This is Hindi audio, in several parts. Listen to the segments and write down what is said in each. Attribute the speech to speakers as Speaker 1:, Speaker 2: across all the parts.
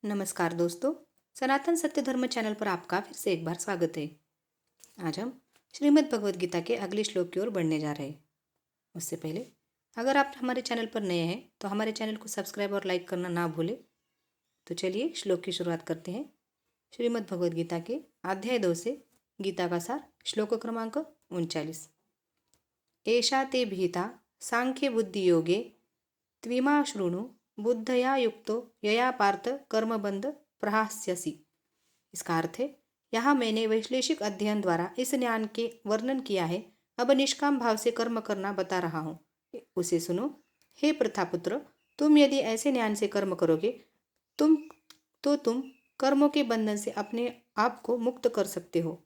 Speaker 1: नमस्कार दोस्तों। सनातन सत्य धर्म चैनल पर आपका फिर से एक बार स्वागत है। आज हम श्रीमद् भगवद गीता के अगले श्लोक की ओर बढ़ने जा रहे हैं। उससे पहले अगर आप हमारे चैनल पर नए हैं तो हमारे चैनल को सब्सक्राइब और लाइक करना ना भूलें। तो चलिए श्लोक की शुरुआत करते हैं। श्रीमद् भगवद गीता के अध्याय 2 से गीता का सार, श्लोक क्रमांक 39। एषा ते भीता सांख्य बुद्धि योगे त्विमा शृणु बुद्धया युक्तो यया पार्थ कर्मबंध प्रहास्यसि। इसका अर्थ है, यहाँ मैंने वैश्लेषिक अध्ययन द्वारा इस ज्ञान के वर्णन किया है। अब निष्काम भाव से कर्म करना बता रहा हूँ, उसे सुनो। हे प्रथापुत्र, तुम यदि ऐसे ज्ञान से कर्म करोगे तुम कर्मों के बंधन से अपने आप को मुक्त कर सकते हो।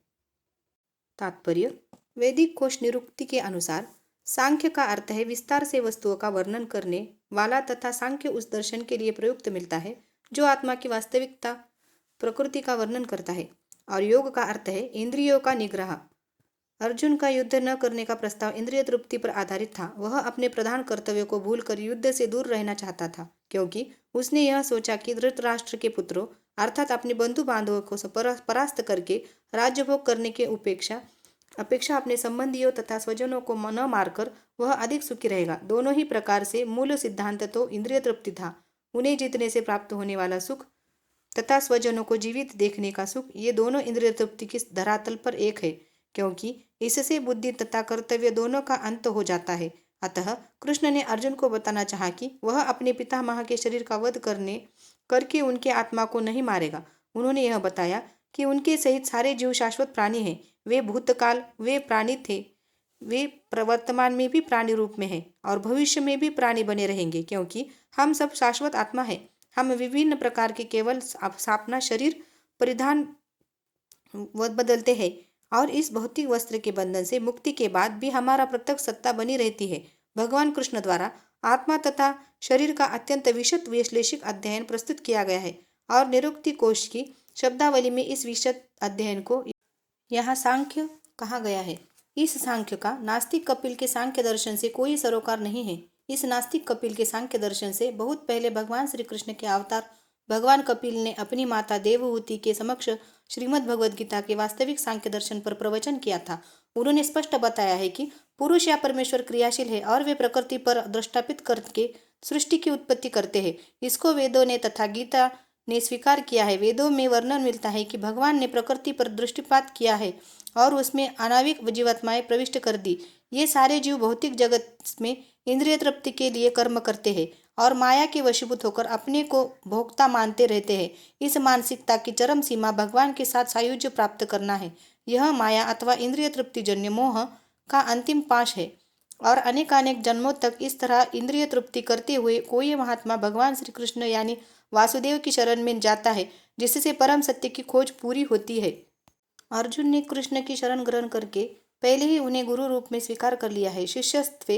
Speaker 1: तात्पर्य: वैदिक कोश निरुक्ति के अनुसार सांख्य का अर्थ है विस्तार से वस्तुओं का वर्णन करने वाला, तथा सांख्य उस दर्शन के लिए प्रयुक्त मिलता है जो आत्मा की वास्तविकता प्रकृति का वर्णन करता है। और योग का अर्थ है इंद्रियों का निग्रह। अर्जुन का युद्ध न करने का प्रस्ताव इंद्रिय तृप्ति पर आधारित था। वह अपने प्रधान कर्तव्य को भूलकर युद्ध से दूर रहना चाहता था, क्योंकि उसने यह सोचा कि धृतराष्ट्र के पुत्रों अर्थात अपने बंधु बांधवों को परास्त करके राज्यभोग करने के अपेक्षा अपने संबंधियों तथा स्वजनों को न मारकर वह अधिक सुखी रहेगा। दोनों ही प्रकार से मूल सिद्धांत तो इंद्रिय तृप्ति था। उन्हें जीतने से प्राप्त होने वाला सुख तथा स्वजनों को जीवित देखने का सुख, ये दोनों इंद्रिय तृप्ति की धरातल पर एक है, क्योंकि इससे बुद्धि तथा कर्तव्य दोनों का अंत हो जाता है। अतः कृष्ण ने अर्जुन को बताना चाहा कि वह अपने पितामह के शरीर का वध करके उनके आत्मा को नहीं मारेगा। उन्होंने यह बताया कि उनके सहित सारे जीव शाश्वत प्राणी हैं। वे भूतकाल वे प्राणी थे, वे वर्तमान में भी प्राणी रूप में हैं और भविष्य में भी प्राणी बने रहेंगे, क्योंकि हम सब शाश्वत आत्मा है। हम विभिन्न प्रकार के केवल अपना शरीर परिधान बदलते हैं और इस भौतिक वस्त्र के बंधन से मुक्ति के बाद भी हमारा प्रत्यक्ष सत्ता बनी रहती है। भगवान कृष्ण द्वारा आत्मा तथा शरीर का अत्यंत विशद वैश्लेषिक अध्ययन प्रस्तुत किया गया है और निरुक्ति कोश की शब्दावली में इस विशद अध्ययन को यहाँ सांख्य कहा गया है। इस सांख्य का नास्तिक कपिल के सांख्य दर्शन से कोई सरोकार नहीं है। इस नास्तिक कपिल के सांख्य दर्शन से बहुत पहले भगवान श्री कृष्ण के अवतार भगवान कपिल ने अपनी माता देवहूति के समक्ष श्रीमद् भगवद गीता के वास्तविक सांख्य दर्शन पर प्रवचन किया था। उन्होंने स्पष्ट बताया है कि पुरुष या परमेश्वर क्रियाशील है और वे प्रकृति पर दृष्टापित करके सृष्टि की उत्पत्ति करते हैं। इसको वेदों ने तथा गीता ने स्वीकार किया है। वेदों में वर्णन मिलता है कि भगवान ने प्रकृति पर दृष्टिपात किया है और उसमें अनाविक जीवात्माएं प्रविष्ट कर दी। ये सारे जीव भौतिक जगत में इंद्रिय तृप्ति के लिए कर्म करते हैं और माया के वशीभूत होकर अपने को भोक्ता मानते रहते हैं। इस मानसिकता की चरम सीमा भगवान के साथ सायुज्य प्राप्त करना है। यह माया अथवा इंद्रिय तृप्ति जन्य मोह का अंतिम पाश है और अनेकानेक जन्मों तक इस तरह इंद्रिय तृप्ति करते हुए कोई महात्मा भगवान श्री कृष्ण यानी वासुदेव की शरण में जाता है, जिससे परम सत्य की खोज पूरी होती है। अर्जुन ने कृष्ण की शरण ग्रहण करके पहले ही उन्हें गुरु रूप में स्वीकार कर लिया है। शिष्यस्त्वे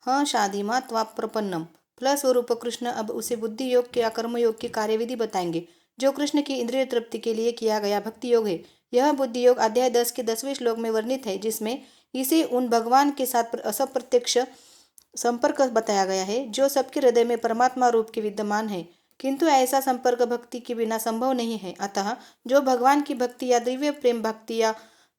Speaker 1: ह शाधिमा त्वा प्रपन्नम फलस्वरूप कृष्ण अब उसे बुद्धि योग या कर्म योग की कार्यविधि बताएंगे, जो कृष्ण की इंद्रिय तृप्ति के लिए किया गया भक्ति योग है। यह बुद्धि योग अध्याय 10 के 10वें श्लोक में वर्णित है, जिसमें इसे उन भगवान के साथ असप्रत्यक्ष संपर्क बताया गया है जो सबके हृदय में परमात्मा रूप के विद्यमान है, किंतु ऐसा संपर्क भक्ति के बिना संभव नहीं है। अतः जो भगवान की भक्ति या दिव्य प्रेम भक्ति या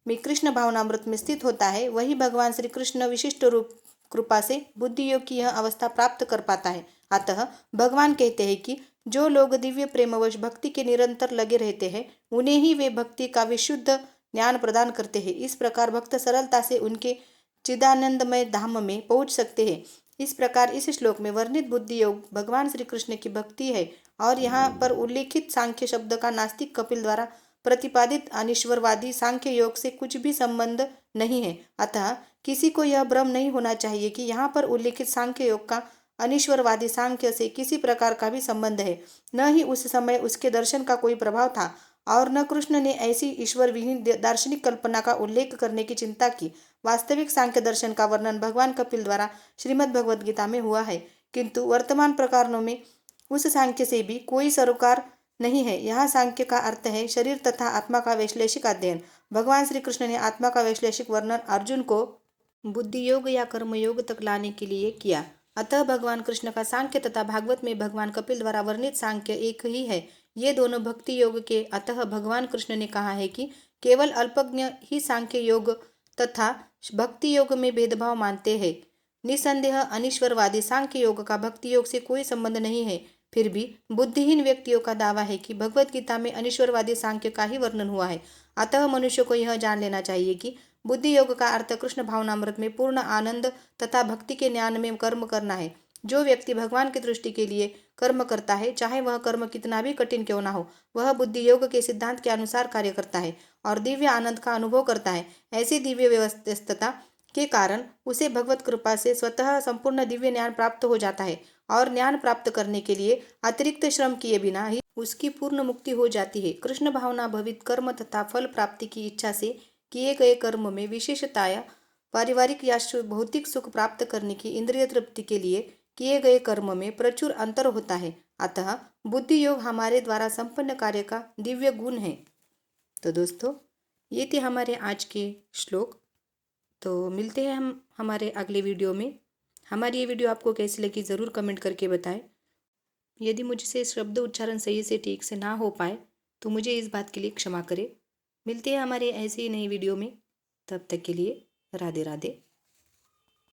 Speaker 1: में कृष्ण भावनामृत में स्थित होता है, वही भगवान श्री कृष्ण विशिष्ट रूप कृपा से बुद्धि योग की यह अवस्था प्राप्त कर पाता है। अतः भगवान कहते हैं कि जो लोग दिव्य प्रेमवश भक्ति के निरंतर लगे रहते हैं, उन्हें ही वे भक्ति का विशुद्ध ज्ञान प्रदान करते हैं। इस प्रकार भक्त सरलता से उनके चिदानंदमय धाम में पहुंच सकते हैं। इस प्रकार इस श्लोक में वर्णित बुद्धि योग भगवान श्री कृष्ण की भक्ति है और यहाँ पर उल्लेखित सांख्य शब्द का नास्तिक कपिल द्वारा प्रतिपादित अनिश्वरवादी सांख्य योग से कुछ भी संबंध नहीं है। अतः किसी को यह भ्रम नहीं होना चाहिए कि यहाँ पर उल्लेखित सांख्य योग का अनिश्वरवादी सांख्य से किसी प्रकार का भी संबंध है। न ही उस समय उसके दर्शन का कोई प्रभाव था और न कृष्ण ने ऐसी ईश्वर विहीन दार्शनिक कल्पना का उल्लेख करने की चिंता की। वास्तविक सांख्य दर्शन का वर्णन भगवान कपिल द्वारा श्रीमद् भगवद गीता में हुआ है, किंतु वर्तमान प्रकरणों में उस सांख्य से भी कोई सरोकार नहीं है। यहाँ सांख्य का अर्थ है शरीर तथा आत्मा का वैश्लेषिक अध्ययन। भगवान श्री कृष्ण ने आत्मा का वैश्लेषिक वर्णन अर्जुन को बुद्धि योग या कर्म योग तक लाने के लिए किया। अतः भगवान कृष्ण का सांख्य तथा भागवत में भगवान कपिल द्वारा वर्णित सांख्य एक ही है। ये दोनों भक्ति योग के। अतः भगवान कृष्ण ने कहा है कि केवल अल्पज्ञ ही सांख्य योग तथा भक्ति योग में भेदभाव मानते हैं। निसंदेह अनीश्वरवादी सांख्य योग का भक्ति योग से कोई संबंध नहीं है। फिर भी बुद्धिहीन व्यक्तियों का दावा है कि भगवत गीता में अनीश्वरवादी सांख्य का ही वर्णन हुआ है। अतः मनुष्य को यह जान लेना चाहिए कि बुद्धि योग का अर्थ कृष्ण भावनामृत में पूर्ण आनंद तथा भक्ति के ज्ञान में कर्म करना है। जो व्यक्ति भगवान की दृष्टि के लिए कर्म करता है, चाहे वह कर्म कितना भी कठिन क्यों ना हो, वह बुद्धि योग के सिद्धांत के अनुसार कार्य करता है और दिव्य आनंद का अनुभव करता है। ऐसी दिव्य व्यवस्थितता के कारण उसे भगवत कृपा से स्वतः संपूर्ण दिव्य ज्ञान प्राप्त हो जाता है और ज्ञान प्राप्त करने के लिए अतिरिक्त श्रम किए बिना ही उसकी पूर्ण मुक्ति हो जाती है। कृष्ण भावना भवित कर्म तथा फल प्राप्ति की इच्छा से किए गए कर्म में विशेषताया पारिवारिक या भौतिक सुख प्राप्त करने की इंद्रिय तृप्ति के लिए किए गए कर्म में प्रचुर अंतर होता है। अतः बुद्धि योग हमारे द्वारा संपन्न कार्य का दिव्य गुण है। तो दोस्तों, ये थे हमारे आज के श्लोक। तो मिलते हैं हम हमारे अगले वीडियो में। हमारी ये वीडियो आपको कैसी लगी ज़रूर कमेंट करके बताएं। यदि मुझसे शब्द उच्चारण सही से ठीक से ना हो पाए तो मुझे इस बात के लिए क्षमा करें। मिलते हैं हमारे ऐसे ही नई वीडियो में। तब तक के लिए राधे राधे।